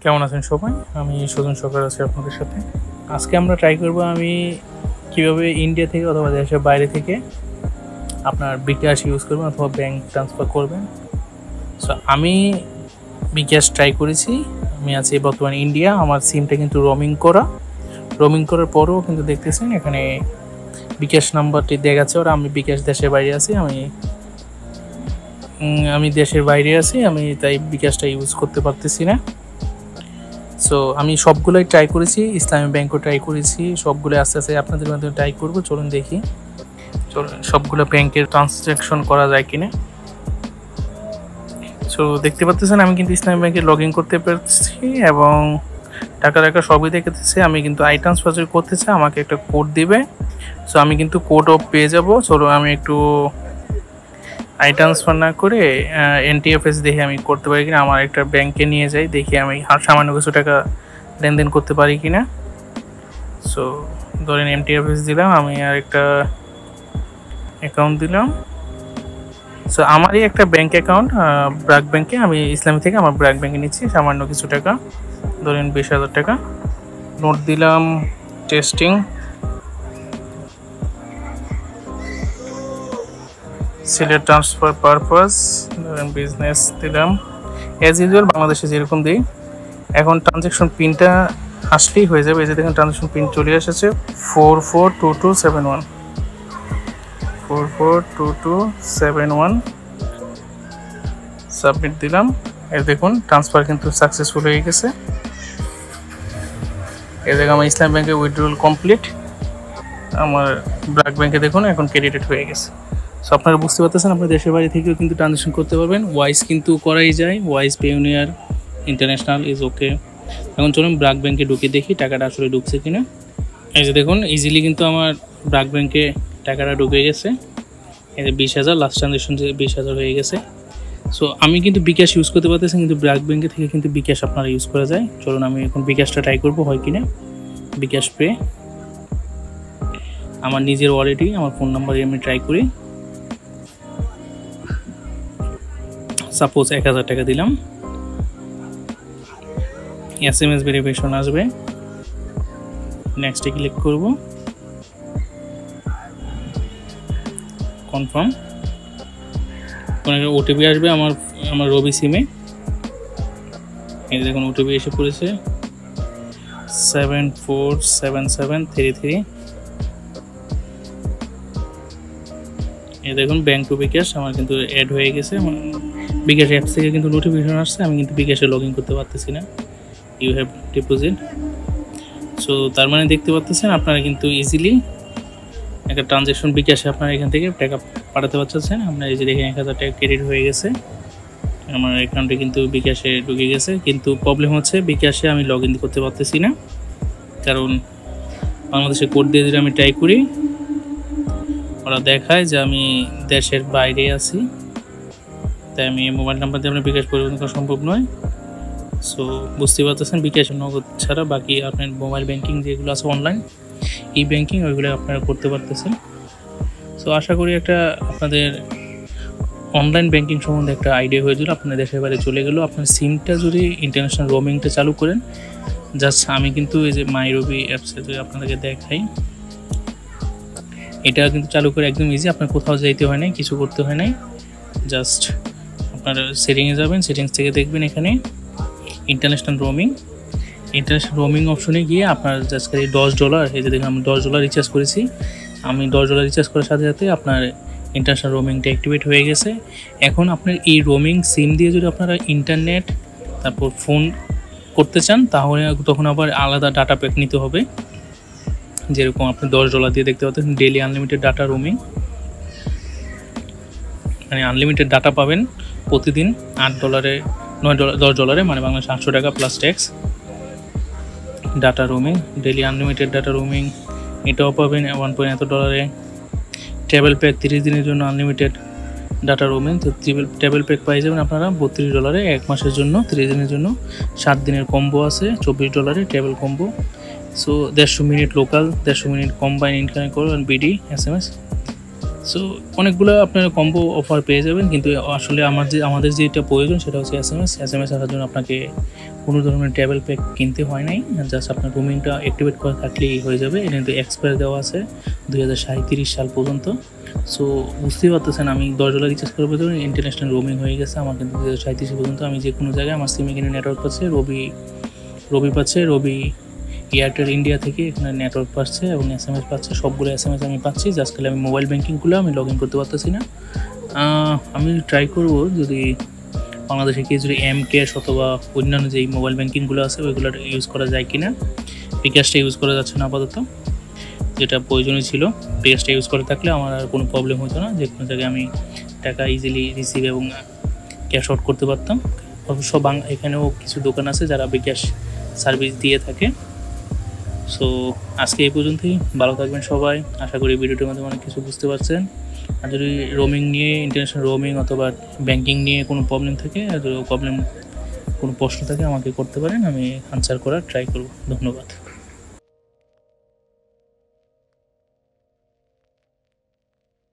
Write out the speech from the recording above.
কেমন আছেন সবাই? আমি সুজন সরকার আছি আপনাদের সাথে। আজকে আমরা ট্রাই করব আমি কিভাবে ইন্ডিয়া থেকে অথবা দেশের বাইরে থেকে আপনার বিকাশ ইউজ করবেন অথবা ব্যাংক ট্রান্সফার করবেন। সো আমি বিকাশ ট্রাই করেছি। আমি আছি বর্তমানে ইন্ডিয়া। আমার সিমটা কিন্তু রোমিং করার পরেও কিন্তু দেখতেছেন এখানে বিকাশ নাম্বারটি দেখাচ্ছে ওরা। আমি বিকাশ দেশের বাইরে আছি, আমি দেশের বাইরে আছি, আমি তাই বিকাশটা ইউজ করতে পারতেছি না। সো আমি সবগুলোই ট্রাই করেছি, ইসলামী ব্যাংকও ট্রাই করেছি, সবগুলো আস্তে আস্তে আপনাদের মাধ্যমে ট্রাই করবো। চলুন দেখি সবগুলো ব্যাংকের ট্রানজ্যাকশন করা যায় কিনা। সো দেখতে পাচ্ছেন আমি কিন্তু ইসলামী ব্যাংকে লগ ইন করতে পারছি এবং টাকা সবই দেখাতেছে। আমি কিন্তু আই ট্রান্সফার করতেছে, আমাকে একটা কোড দিবে। সো আমি কিন্তু কোডও পেয়ে যাব। চলো আমি একটু আই ট্রান্সফার না করে NTFS দেখে আমি করতে পারি কিনা, আমার একটা ব্যাংকে নিয়ে যাই, দেখি আমি সামান্য কিছু টাকা লেনদেন করতে পারি কিনা। সো ধরেন NTFS দিলাম, আমি আর একটা অ্যাকাউন্ট দিলাম। সো আমারই একটা ব্যাংক অ্যাকাউন্ট ব্র্যাক ব্যাংকে, আমি ইসলামী থেকে আমার ব্র্যাক ব্যাংকে নিচ্ছি সামান্য কিছু টাকা, ধরেন 20,000 টাকা। নোট দিলাম testing, select transfer purpose, business দিলাম অ্যাজ ইউজুয়াল বাংলাদেশে যেরকম দিই। এখন ট্রানজ্যাকশন পিনটা আসলেই হয়ে যাবে। এই যে দেখুন ট্রানজ্যাকশন পিন চলে এসেছে 442271, 442271। সাবমিট দিলাম। এই দেখুন ট্রান্সফার কিন্তু সাকসেসফুল হয়ে গেছে। এই দেখুন আমার ইসলাম ব্যাংকে উইথড্রল কমপ্লিট, আমার ব্র্যাক ব্যাংকে দেখুন এখন ক্রেডিটেড হয়ে গেছে। সো আপনারা বুঝতে পারতেছেন আপনার দেশের বাইরে থেকেও কিন্তু ট্রানজ্যাকশন করতে পারবেন। ওয়াইজ কিন্তু করাই যায়, wise Payoneer international is okay. এখন চলুন ব্র্যাক ব্যাংকে ঢুকে দেখি টাকাটা আসলে ঢুকছে কিনা। এই যে দেখুন ইজিলি কিন্তু আমার ব্র্যাক ব্যাংকে টাকাটা ঢুকে গেছে। এই যে 20,000 লাস্ট ট্রানজ্যাকশন যে 20,000 হয়ে গেছে। সো আমি কিন্তু বিকাশ ইউজ করতে পারতেছি, কিন্তু ব্র্যাক ব্যাংকে থেকে কিন্তু বিকাশ আপনারা ইউজ করা যায়। চলুন আমি এখন বিকাশটা ট্রাই করবো হয় কিনা। বিকাশ পে আমার নিজের ওয়ালেটই, আমার ফোন নাম্বারে আমি ট্রাই করি। সাপোজ 1,000 টাকা দিলাম, SMS ভেরিফিকেশন আসবে, নেক্সটে ক্লিক করব, কনফার্ম। OTP আসবে আমার রবি সিমে। এই দেখুন OTP এসে পড়েছে 747733। এই দেখুন ব্যাংক টু বিকাশ আমার কিন্তু অ্যাড হয়ে গেছে। বিকাশ অ্যাপস থেকে কিন্তু নোটিফিকেশন আসছে, আমি কিন্তু বিকাশে লগ ইন করতে পারতেছি না। You have deposit. সো তার মানে দেখতে পাচ্ছেন আপনারা কিন্তু ইজিলি একটা ট্রানজ্যাকশন বিকাশে আপনারা এখান থেকে টাকা পাঠাতে পারছেন। আপনার এই যে দেখেন 1,000 টাকা ক্রেডিট হয়ে গেছে, আমার অ্যাকাউন্টে কিন্তু বিকাশে ঢুকে গেছে। কিন্তু প্রবলেম হচ্ছে বিকাশে আমি লগ ইন করতে পারতেছি না, কারণ বাংলাদেশে কোড দিয়ে দিলে আমি ট্রাই করি, ওরা দেখায় যে আমি দেশের বাইরে আছি, তাই আমি মোবাইল নাম্বার দিয়ে আপনার বিকাশ পরিবর্তন করা সম্ভব নয়। সো বুঝতে পারতেছেন বিকাশ নগদ ছাড়া বাকি আপনার মোবাইল ব্যাংকিং যেগুলো আছে অনলাইন ব্যাংকিং ওইগুলো আপনারা করতে পারতেছেন। সো আশা করি একটা আপনাদের অনলাইন ব্যাংকিং সম্বন্ধে একটা আইডিয়া হয়ে গেল। আপনার দেশের বাইরে চলে গেল, আপনার সিমটা যদি ইন্টারন্যাশনাল রোমিংটা চালু করেন, জাস্ট আমি কিন্তু এই যে মাই রবি অ্যাপসে যদি আপনাদেরকে দেখাই, এটা কিন্তু চালু করে একদম ইজি, আপনার কোথাও যাইতে হয় নাই, কিছু করতে হয় নাই। জাস্ট আপনার সেটিংয়ে যাবেন, সেটিংস থেকে দেখবেন এখানে ইন্টারন্যাশনাল রোমিং অপশনে গিয়ে আপনার জাস্ট খালি $10, এই যে দেখুন আমি $10 রিচার্জ করেছি। আমি $10 রিচার্জ করার সাথে সাথে আপনার ইন্টারন্যাশনাল রোমিংটা অ্যাক্টিভেট হয়ে গেছে। এখন আপনার এই রোমিং সিম দিয়ে যদি আপনারা ইন্টারনেট তারপর ফোন করতে চান, তাহলে তখন আবার আলাদা ডাটা প্যাক নিতে হবে। যেরকম আপনি $10 দিয়ে দেখতে পাচ্ছেন ডেইলি আনলিমিটেড ডাটা রোমিং, মানে আনলিমিটেড ডাটা পাবেন প্রতিদিন $10 মানে বাংলাদেশ 800 টাকা plus tax data roaming, daily unlimited data roaming এটাও পাবেন $1.এত। ট্রাভেল প্যাক 30 দিনের জন্য আনলিমিটেড ডাটা রোমিং, তো ট্রাভেল প্যাক পাই যাবেন আপনারা $32 1 মাসের জন্য, 30 দিনের জন্য। 7 দিনের কম্বো আছে $24 travel combo. So 150 minute local, 150 minute combine incoming call আর BD SMS। সো অনেকগুলো আপনারা কম্বো অফার পেয়ে যাবেন, কিন্তু আসলে আমাদের যেটা প্রয়োজন সেটা হচ্ছে SMS আসার জন্য আপনাকে কোনো ধরনের ট্রাভেল প্যাক কিনতে হয় নাই, জাস্ট আপনার রোমিংটা অ্যাক্টিভেট করা থাকলেই হয়ে যাবে। এটা কিন্তু এক্সপায়ার দেওয়া আছে 2037 সাল পর্যন্ত। সো বুঝতেই পারতেছেন আমি $10 রিচার্জ করার পর ইন্টারন্যাশনাল রোমিং হয়ে গেছে আমার কিন্তু 2037 পর্যন্ত। আমি যে কোনো জায়গায় আমার সিমে কিন্তু নেটওয়ার্ক পাচ্ছে, রবি পাচ্ছে, রবি এয়ারটেল ইন্ডিয়া থেকে এখানে নেটওয়ার্ক পাচ্ছে এবং SMS পাচ্ছে, সবগুলো SMS আমি পাচ্ছি। জাস্ট খালি আমি মোবাইল ব্যাঙ্কিংগুলো আমি লগ ইন করতে পারতেছি না। আমি ট্রাই করবো যদি বাংলাদেশে কি যদি M-Cash অথবা অন্যান্য যেই মোবাইল ব্যাঙ্কিংগুলো আছে ওইগুলো ইউজ করা যায় কি না। বিকাশটা ইউজ করা যাচ্ছে না আপাতত, যেটা প্রয়োজনীয় ছিল। বিকাশটা ইউজ করে থাকলে আমার আর কোনো প্রবলেম হতো না, যে কোনো জায়গায় আমি টাকা ইজিলি রিসিভ এবং ক্যাশ আউট করতে পারতাম। অবশ্য এখানেও কিছু দোকান আছে যারা বিকাশ সার্ভিস দিয়ে থাকে। সো আজকে এই পর্যন্তই, ভালো থাকবেন সবাই। আশা করি ভিডিওটির মধ্যে অনেক কিছু বুঝতে পারছেন। আর যদি রোমিং নিয়ে, ইন্টারন্যাশনাল রোমিং অথবা ব্যাঙ্কিং নিয়ে কোনো প্রবলেম থাকে, আর কোনো প্রশ্ন থাকে আমাকে করতে পারেন, আমি আনসার করার ট্রাই করব। ধন্যবাদ।